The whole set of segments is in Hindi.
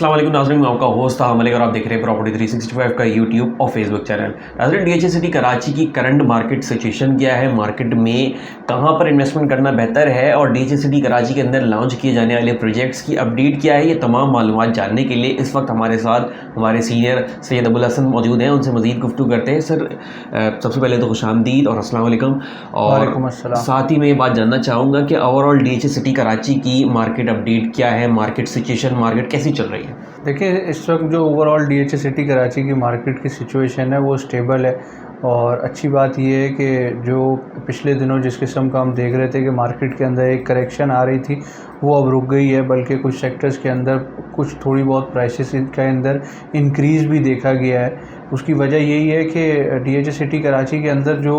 अस्सलाम वालेकुम नाज़रीन, मैं आपका होस्ट था मलिक और आप देख रहे हैं प्रॉपर्टी 365 का यूट्यूब और फेसबुक चैनल। नाज़रीन, डीएचए सिटी कराची की करंट मार्केट सिचुएशन क्या है, मार्केट में कहां पर इन्वेस्टमेंट करना बेहतर है और डीएचए सिटी कराची के अंदर लॉन्च किए जाने वाले प्रोजेक्ट्स की अपडेट क्या है, ये तमाम मालूमात जानने के लिए इस वक्त हमारे साथ हमारे सीनियर सैयद अबुल हसन मौजूद हैं। उनसे मज़ीद गुफ्तगू करते हैं। सर, सबसे पहले तो खुशामदीद और अस्सलाम वालेकुम। और साथ ही मैं ये बात जानना चाहूँगा कि ओवरऑल डीएचए सिटी कराची की मार्केट अपडेट क्या है, मार्केट सिचुएशन, मार्केट कैसी चल रही है? देखिए, इस वक्त जो ओवरऑल डीएचए सिटी कराची की मार्केट की सिचुएशन है वो स्टेबल है। और अच्छी बात ये है कि जो पिछले दिनों जिस किस्म का हम देख रहे थे कि मार्केट के अंदर एक करेक्शन आ रही थी, वो अब रुक गई है। बल्कि कुछ सेक्टर्स के अंदर कुछ थोड़ी बहुत प्राइसेस के अंदर इंक्रीज़ भी देखा गया है। उसकी वजह यही है कि डीएचए सिटी कराची के अंदर जो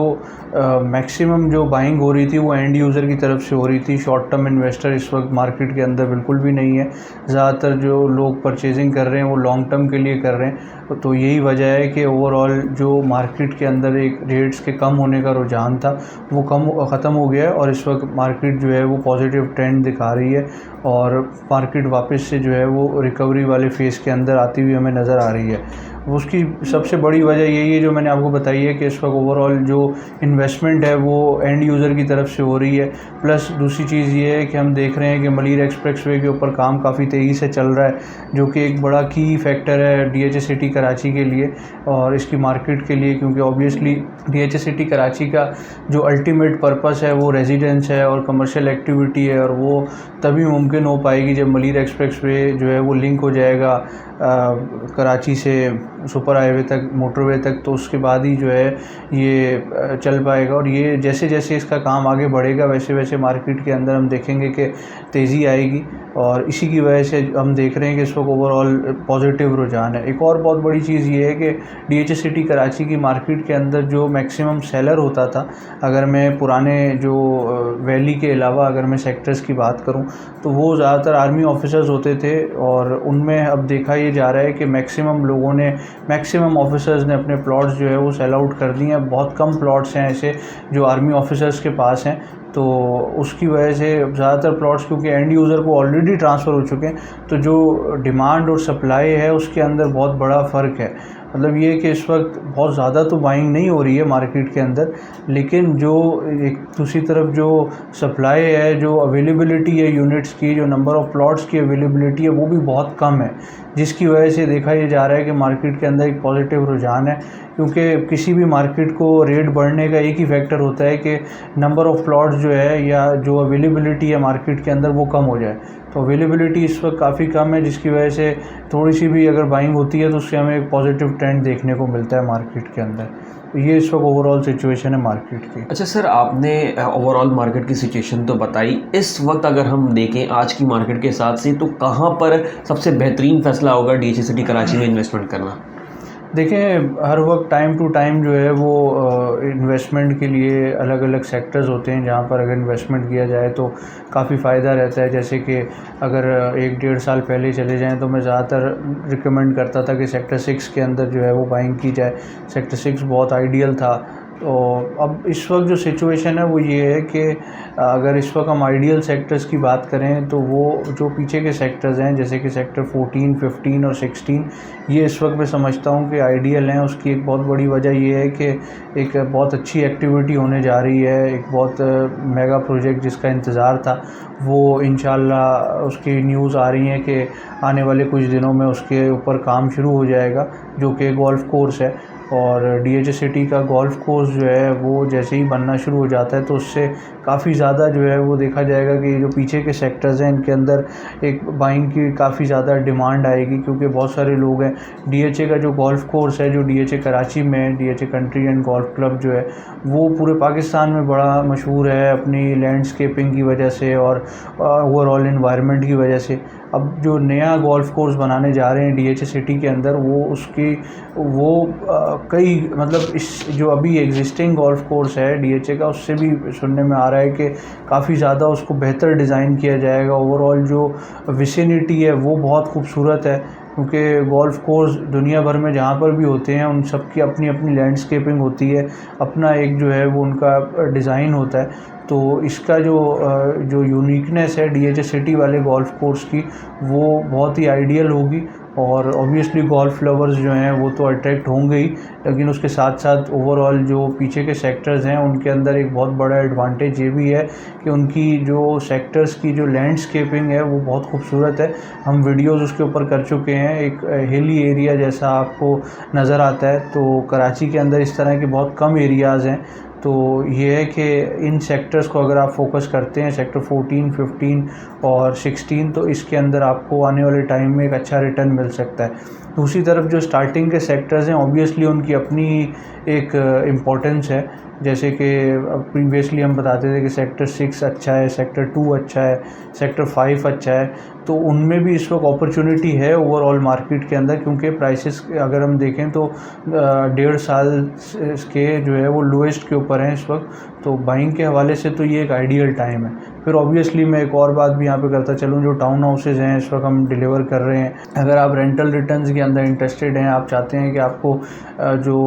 मैक्सिमम जो बाइंग हो रही थी वो एंड यूज़र की तरफ से हो रही थी। शॉर्ट टर्म इन्वेस्टर इस वक्त मार्केट के अंदर बिल्कुल भी नहीं है। ज़्यादातर जो लोग परचेजिंग कर रहे हैं वो लॉन्ग टर्म के लिए कर रहे हैं। तो यही वजह है कि ओवरऑल जो मार्केट के अंदर एक रेट्स के कम होने का रुझान था वो ख़त्म हो गया है और इस वक्त मार्केट जो है वो पॉजिटिव ट्रेंड दिखा रही है और मार्केट वापस से जो है वो रिकवरी वाले फेज़ के अंदर आती हुई हमें नज़र आ रही है। उसकी सबसे बड़ी वजह यही है जो मैंने आपको बताई है कि इस वक्त ओवरऑल जो इन्वेस्टमेंट है वो एंड यूज़र की तरफ से हो रही है। प्लस दूसरी चीज़ ये है कि हम देख रहे हैं कि मलीर एक्सप्रेसवे के ऊपर काम काफ़ी तेज़ी से चल रहा है, जो कि एक बड़ा की फैक्टर है डीएचए सिटी कराची के लिए और इसकी मार्केट के लिए, क्योंकि ऑब्वियसली डीएचए सिटी कराची का जो अल्टीमेट पर्पस है वो रेजिडेंस है और कमर्शियल एक्टिविटी है, और वो तभी मुमकिन हो पाएगी जब मलीर एक्सप्रेसवे जो है वो लिंक हो जाएगा कराची से सुपर हाईवे तक, मोटरवे तक। तो उसके बाद ही जो है ये चल पाएगा और ये जैसे जैसे इसका काम आगे बढ़ेगा वैसे वैसे मार्केट के अंदर हम देखेंगे कि तेज़ी आएगी और इसी की वजह से हम देख रहे हैं कि इस वक्त ओवरऑल पॉजिटिव रुझान है। एक और बहुत बड़ी चीज़ ये है कि डीएचए सिटी कराची की मार्केट के अंदर जो मैक्सिमम सेलर होता था, अगर मैं पुराने जो वैली के अलावा अगर मैं सेक्टर्स की बात करूं तो वो ज़्यादातर आर्मी ऑफिसर्स होते थे और उनमें अब देखा ये जा रहा है कि मैक्सिमम ऑफिसर्स ने अपने प्लॉट्स जो है वो सेल आउट कर दिए हैं। बहुत कम प्लॉट्स हैं ऐसे जो आर्मी ऑफिसर्स के पास हैं, तो उसकी वजह से ज़्यादातर प्लॉट्स क्योंकि एंड यूज़र को ऑलरेडी ट्रांसफ़र हो चुके हैं, तो जो डिमांड और सप्लाई है उसके अंदर बहुत बड़ा फ़र्क है। मतलब ये कि इस वक्त बहुत ज़्यादा तो बाइंग नहीं हो रही है मार्केट के अंदर, लेकिन जो एक दूसरी तरफ जो सप्लाई है, जो अवेलेबिलिटी है यूनिट्स की, जो नंबर ऑफ़ प्लॉट्स की अवेलेबिलिटी है वो भी बहुत कम है, जिसकी वजह से देखा ये जा रहा है कि मार्केट के अंदर एक पॉजिटिव रुझान है। क्योंकि किसी भी मार्केट को रेट बढ़ने का एक ही फैक्टर होता है कि नंबर ऑफ़ प्लॉट्स जो है या जो अवेलेबिलिटी है मार्केट के अंदर वो कम हो जाए। तो अवेलेबिलिटी इस वक्त काफ़ी कम है, जिसकी वजह से थोड़ी सी भी अगर बाइंग होती है तो उससे हमें एक पॉजिटिव ट्रेंड देखने को मिलता है मार्केट के अंदर। तो ये इस वक्त ओवरऑल सिचुएशन है मार्केट की। अच्छा सर, आपने ओवरऑल मार्केट की सिचुएशन तो बताई। इस वक्त अगर हम देखें आज की मार्केट के हिसाब से तो कहाँ पर सबसे बेहतरीन फ़ैसला होगा डीएचए सिटी कराची में इन्वेस्टमेंट करना? देखें, हर वक्त टाइम टू टाइम जो है वो इन्वेस्टमेंट के लिए अलग अलग सेक्टर्स होते हैं जहाँ पर अगर इन्वेस्टमेंट किया जाए तो काफ़ी फ़ायदा रहता है। जैसे कि अगर 1-1.5 साल पहले चले जाएं तो मैं ज़्यादातर रिकमेंड करता था कि सेक्टर 6 के अंदर जो है वो बाइंग की जाए। सेक्टर 6 बहुत आइडियल था। तो अब इस वक्त जो सिचुएशन है वो ये है कि अगर इस वक्त हम आइडियल सेक्टर्स की बात करें तो वो जो पीछे के सेक्टर्स हैं जैसे कि सेक्टर 14, 15 और 16, ये इस वक्त मैं समझता हूँ कि आइडियल हैं। उसकी एक बहुत बड़ी वजह ये है कि एक बहुत अच्छी एक्टिविटी होने जा रही है। एक बहुत मेगा प्रोजेक्ट जिसका इंतज़ार था वो इंशाल्लाह उसकी न्यूज़ आ रही है कि आने वाले कुछ दिनों में उसके ऊपर काम शुरू हो जाएगा, जो कि गोल्फ़ कोर्स है। और डीएचए सिटी का गोल्फ़ कोर्स जो है वो जैसे ही बनना शुरू हो जाता है तो उससे काफ़ी ज़्यादा जो है वो देखा जाएगा कि जो पीछे के सेक्टर्स हैं इनके अंदर एक बाइंग की काफ़ी ज़्यादा डिमांड आएगी, क्योंकि बहुत सारे लोग हैं। डीएचए का जो गोल्फ़ कोर्स है जो डीएचए कराची में है, DHA country and golf club जो है वो पूरे पाकिस्तान में बड़ा मशहूर है अपनी लैंडस्केपिंग की वजह से और ओवरऑल इन्वायरमेंट की वजह से। अब जो नया गोल्फ़ कोर्स बनाने जा रहे हैं डीएचए सिटी के अंदर कई मतलब इस जो अभी एग्जिस्टिंग गोल्फ़ कोर्स है डीएचए का उससे भी सुनने में आ रहा है कि काफ़ी ज़्यादा उसको बेहतर डिज़ाइन किया जाएगा। ओवरऑल जो विसिनिटी है वो बहुत खूबसूरत है, क्योंकि गोल्फ़ कोर्स दुनिया भर में जहाँ पर भी होते हैं उन सब की अपनी अपनी लैंडस्केपिंग होती है, अपना एक जो है वो उनका डिज़ाइन होता है। तो इसका जो यूनिकनेस है डीएचए सिटी वाले गोल्फ कोर्स की, वो बहुत ही आइडियल होगी। और ऑब्वियसली गोल्फ लवर्स जो हैं वो तो अट्रैक्ट होंगे ही, लेकिन उसके साथ साथ ओवरऑल जो पीछे के सेक्टर्स हैं उनके अंदर एक बहुत बड़ा एडवांटेज ये भी है कि उनकी जो सेक्टर्स की जो लैंडस्केपिंग है वो बहुत खूबसूरत है। हम वीडियोस उसके ऊपर कर चुके हैं, एक हिली एरिया जैसा आपको नज़र आता है। तो कराची के अंदर इस तरह के बहुत कम एरियाज़ हैं। तो ये है कि इन सेक्टर्स को अगर आप फोकस करते हैं, सेक्टर 14, 15 और 16, तो इसके अंदर आपको आने वाले टाइम में एक अच्छा रिटर्न मिल सकता है। दूसरी तरफ जो स्टार्टिंग के सेक्टर्स हैं ऑब्वियसली उनकी अपनी एक इम्पोर्टेंस है। जैसे कि प्रीवियसली हम बताते थे कि सेक्टर 6 अच्छा है, सेक्टर 2 अच्छा है, सेक्टर 5 अच्छा है। तो उनमें भी इस वक्त अपॉर्चुनिटी है ओवरऑल मार्केट के अंदर, क्योंकि प्राइसेस अगर हम देखें तो 1.5 साल के जो है वो लोएस्ट के ऊपर हैं इस वक्त। तो बाइंग के हवाले से तो ये एक आइडियल टाइम है। फिर ऑब्वियसली मैं एक और बात भी यहाँ पे करता चलूँ, जो टाउन हाउसेज हैं इस वक्त हम डिलीवर कर रहे हैं। अगर आप रेंटल रिटर्न्स के अंदर इंटरेस्टेड हैं, आप चाहते हैं कि आपको जो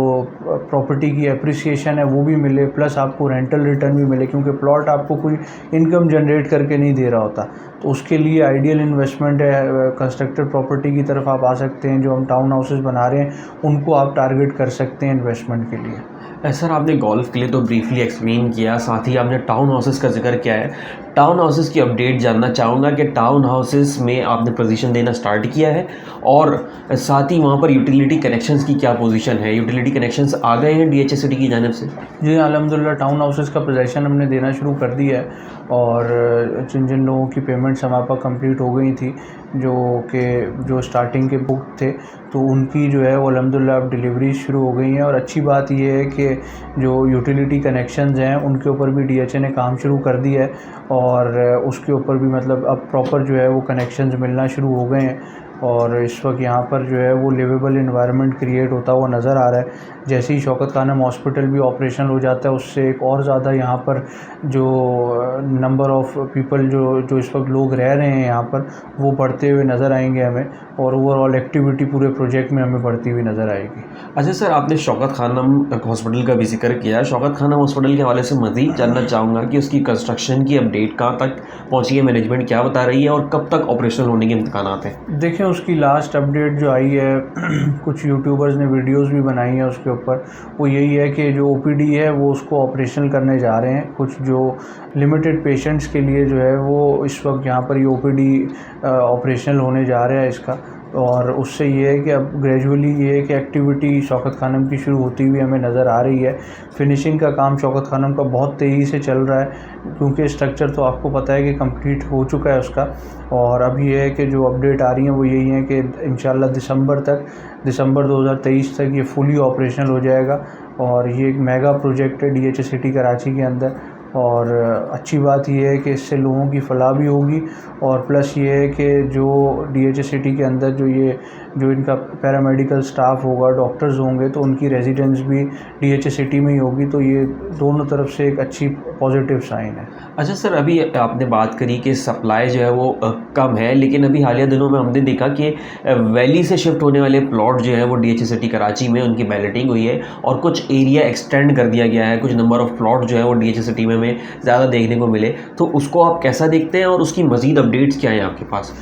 प्रॉपर्टी की एप्रिसिएशन है वो भी मिले, प्लस आपको रेंटल रिटर्न भी मिले, क्योंकि प्लॉट आपको कोई इनकम जनरेट करके नहीं दे रहा होता, तो उसके लिए आइडियल इन्वेस्टमेंट है। कंस्ट्रक्टेड प्रॉपर्टी की तरफ आप आ सकते हैं। जो हम टाउन हाउसेज बना रहे हैं उनको आप टारगेट कर सकते हैं इन्वेस्टमेंट के लिए। सर आपने गोल्फ के लिए तो ब्रीफली एक्सप्लेन किया, साथ ही आपने टाउन हाउसेस का जिक्र किया है। टाउन हाउसेस की अपडेट जानना चाहूँगा कि टाउन हाउसेस में आपने पोजीशन देना स्टार्ट किया है, और साथ ही वहाँ पर यूटिलिटी कनेक्शंस की क्या पोजीशन है? यूटिलिटी कनेक्शंस आ गए हैं डीएचए सिटी की जानिब से? जी अल्हम्दुलिल्लाह टाउन हाउसेस का पोजीशन हमने देना शुरू कर दिया है, और जिन जिन लोगों की पेमेंट्स हमारे पास कंप्लीट हो गई थी, जो स्टार्टिंग के बुक थे, तो उनकी जो है वो अल्हम्दुलिल्लाह अब डिलीवरी शुरू हो गई हैं। और अच्छी बात ये है कि जो यूटिलिटी कनेक्शंस हैं उनके ऊपर भी डीएचए ने काम शुरू कर दिया है, और उसके ऊपर भी मतलब अब प्रॉपर जो है वो कनेक्शंस मिलना शुरू हो गए हैं। और इस वक्त यहाँ पर जो है वो लिवेबल इन्वायरमेंट क्रिएट होता हुआ नज़र आ रहा है। जैसे ही शौकत खानम हॉस्पिटल भी ऑपरेशनल हो जाता है, उससे एक और ज़्यादा यहाँ पर जो नंबर ऑफ़ पीपल जो इस वक्त लोग रह रहे हैं यहाँ पर, वो बढ़ते हुए नज़र आएंगे हमें, और ओवरऑल एक्टिविटी पूरे प्रोजेक्ट में हमें बढ़ती हुई नज़र आएगी। अच्छा सर, आपने शौकत खानम हॉस्पिटल का भी जिक्र किया। शौकत खानम हॉस्पिटल के हवाले से मज़ीद जानना चाहूँगा कि उसकी कंस्ट्रक्शन की अपडेट कहाँ तक पहुँची है, मैनेजमेंट क्या बता रही है, और कब तक ऑपरेशनल होने के इम्कानात हैं? देखिए उसकी लास्ट अपडेट जो आई है कुछ यूट्यूबर्स ने वीडियोस भी बनाई हैं उसके ऊपर, वो यही है कि जो ओपीडी है वो उसको ऑपरेशनल करने जा रहे हैं। कुछ जो लिमिटेड पेशेंट्स के लिए जो है वो इस वक्त यहाँ पर ये ओपीडी ऑपरेशनल होने जा रहा है इसका। और उससे ये है कि अब ग्रेजुअली ये है कि एक्टिविटी शौकत खानम की शुरू होती हुई हमें नज़र आ रही है। फिनिशिंग का काम शौकत खानम का बहुत तेज़ी से चल रहा है, क्योंकि स्ट्रक्चर तो आपको पता है कि कंप्लीट हो चुका है उसका। और अब ये है कि जो अपडेट आ रही हैं वो यही है कि इंशाल्लाह दिसंबर 2023 तक ये फुली ऑपरेशनल हो जाएगा। और ये एक मेगा प्रोजेक्ट है डीएचए सिटी कराची के अंदर, और अच्छी बात यह है कि इससे लोगों की फलाह भी होगी, और प्लस ये है कि जो डीएचए सिटी के अंदर जो इनका पैरामेडिकल स्टाफ होगा, डॉक्टर्स होंगे, तो उनकी रेजिडेंस भी डीएचए सिटी में ही होगी। तो ये दोनों तरफ से एक अच्छी पॉजिटिव साइन है। अच्छा सर, अभी आपने बात करी कि सप्लाई जो है वो कम है, लेकिन अभी हालिया दिनों में हमने देखा कि वैली से शिफ्ट होने वाले प्लॉट जो है वो डीएचए सिटी कराची में उनकी बैलेटिंग हुई है, और कुछ एरिया एक्सटेंड कर दिया गया है। कुछ नंबर ऑफ़ प्लॉट जो है वो डीएचए सिटी में ज़्यादा देखने को मिले, तो उसको आप कैसा देखते हैं, और उसकी मज़ीद अपडेट्स क्या हैं आपके पास?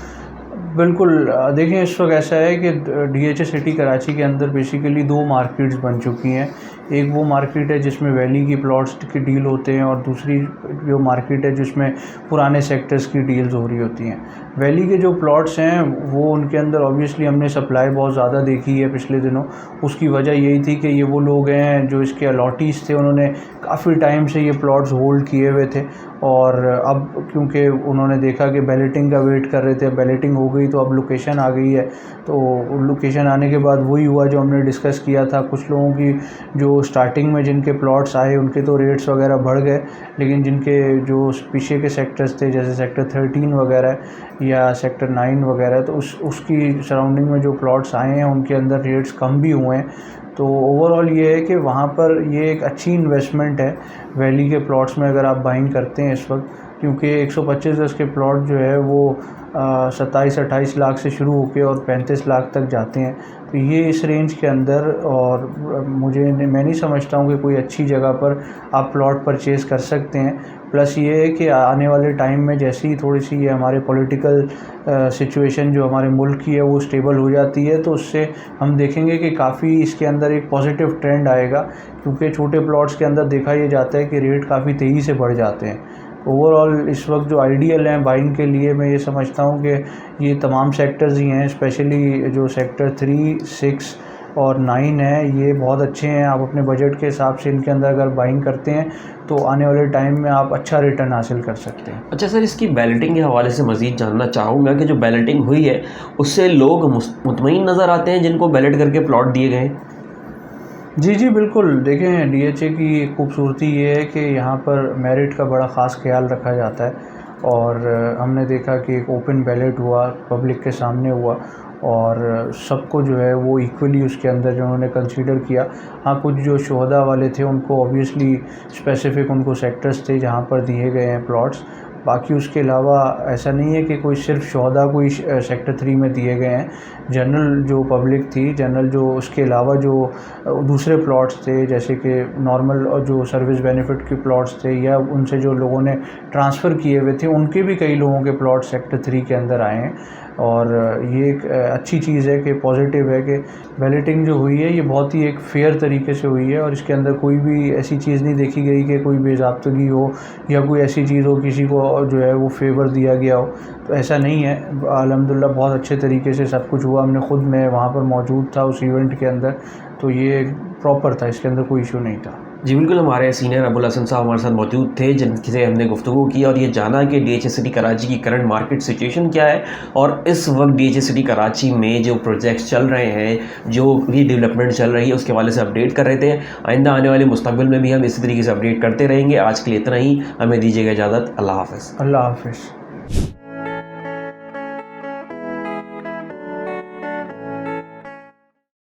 बिल्कुल, देखिए इस वक्त ऐसा है कि डीएचए सिटी कराची के अंदर बेसिकली 2 मार्केट्स बन चुकी हैं। एक वो मार्केट है जिसमें वैली की प्लॉट्स के डील होते हैं, और दूसरी जो मार्केट है जिसमें पुराने सेक्टर्स की डील्स हो रही होती हैं। वैली के जो प्लॉट्स हैं वो उनके अंदर ऑब्वियसली हमने सप्लाई बहुत ज़्यादा देखी है पिछले दिनों। उसकी वजह यही थी कि ये वो लोग हैं जो इसके अलॉटीज़ थे, उन्होंने काफ़ी टाइम से ये प्लॉट्स होल्ड किए हुए थे, और अब क्योंकि उन्होंने देखा कि बैलेटिंग का वेट कर रहे थे, बैलेटिंग हो गई तो अब लोकेशन आ गई है। तो लोकेशन आने के बाद वही हुआ जो हमने डिस्कस किया था। कुछ लोगों की जो स्टार्टिंग में जिनके प्लॉट्स आए उनके तो रेट्स वगैरह बढ़ गए, लेकिन जिनके जो पीछे के सेक्टर्स थे जैसे सेक्टर 13 वगैरह या सेक्टर 9 वगैरह, तो उसकी सराउंडिंग में जो प्लॉट्स आए हैं उनके अंदर रेट्स कम भी हुए हैं। तो ओवरऑल ये है कि वहाँ पर ये एक अच्छी इन्वेस्टमेंट है वैली के प्लॉट्स में। अगर आप बाइंग करते हैं इस वक्त, क्योंकि 125 गज के प्लॉट जो है वो 27-28 लाख से शुरू होकर और 35 लाख तक जाते हैं। तो ये इस रेंज के अंदर, और मैं नहीं समझता हूँ कि कोई अच्छी जगह पर आप प्लॉट परचेज़ कर सकते हैं। प्लस ये है कि आने वाले टाइम में जैसे ही थोड़ी सी ये हमारे पॉलिटिकल सिचुएशन जो हमारे मुल्क की है वो स्टेबल हो जाती है, तो उससे हम देखेंगे कि काफ़ी इसके अंदर एक पॉजिटिव ट्रेंड आएगा, क्योंकि छोटे प्लॉट्स के अंदर देखा ये जाता है कि रेट काफ़ी तेज़ी से बढ़ जाते हैं। ओवरऑल इस वक्त जो आइडियल हैं बाइंग के लिए, मैं ये समझता हूँ कि ये तमाम सेक्टर्स ही हैं, स्पेशली जो सेक्टर 3, 6 और 9 है, ये बहुत अच्छे हैं। आप अपने बजट के हिसाब से इनके अंदर अगर बाइंग करते हैं तो आने वाले टाइम में आप अच्छा रिटर्न हासिल कर सकते हैं। अच्छा सर, इसकी बैलेटिंग के हवाले से मज़ीद जानना चाहूँगा कि जो बैलेटिंग हुई है उससे लोग मुतमईन नज़र आते हैं जिनको बैलेट करके प्लॉट दिए गए? जी बिल्कुल। देखें, डीएचए की खूबसूरती ये है कि यहाँ पर मेरिट का बड़ा ख़ास ख्याल रखा जाता है, और हमने देखा कि एक ओपन बैलेट हुआ, पब्लिक के सामने हुआ, और सबको जो है वो इक्वली उसके अंदर जो उन्होंने कंसीडर किया। हाँ, कुछ जो शोहदा वाले थे उनको ऑब्वियसली स्पेसिफ़िक उनको सेक्टर्स थे जहाँ पर दिए गए हैं प्लॉट्स। बाकी उसके अलावा ऐसा नहीं है कि कोई सिर्फ शोहदा कोई सेक्टर 3 में दिए गए हैं। जनरल जो पब्लिक थी, जनरल जो उसके अलावा जो दूसरे प्लॉट्स थे, जैसे कि नॉर्मल और जो सर्विस बेनिफिट के प्लॉट्स थे, या उनसे जो लोगों ने ट्रांसफ़र किए हुए थे, उनके भी कई लोगों के प्लॉट सेक्टर 3 के अंदर आए हैं। और ये एक अच्छी चीज़ है कि पॉजिटिव है कि बैलेटिंग जो हुई है ये बहुत ही एक फ़ेयर तरीके से हुई है, और इसके अंदर कोई भी ऐसी चीज़ नहीं देखी गई कि कोई बेज़ाब्तगी हो या कोई ऐसी चीज़ हो किसी को जो है वो फेवर दिया गया हो। तो ऐसा नहीं है, अल्हम्दुलिल्लाह बहुत अच्छे तरीके से सब कुछ हुआ। मैं वहाँ पर मौजूद था उस इवेंट के अंदर, तो ये प्रॉपर था, इसके अंदर कोई इशू नहीं था। जी बिल्कुल, हमारे सीनियर अबुल हसन साहब हमारे साथ मौजूद थे जिनसे हमने गुफ्तगू की और ये जाना कि डीएचए सिटी कराची की करंट मार्केट सिचुएशन क्या है, और इस वक्त डीएचए सिटी कराची में जो प्रोजेक्ट्स चल रहे हैं, जो रीडेवलपमेंट चल रही है, उसके हवाले से अपडेट कर रहे थे। आइंदा आने वाले मुस्तकबिल में भी हम इसी तरीके से अपडेट करते रहेंगे। आज के लिए इतना ही, हमें दीजिएगा इजाज़त। अल्लाह हाफ़िज़। अल्लाह हाफ़िज़।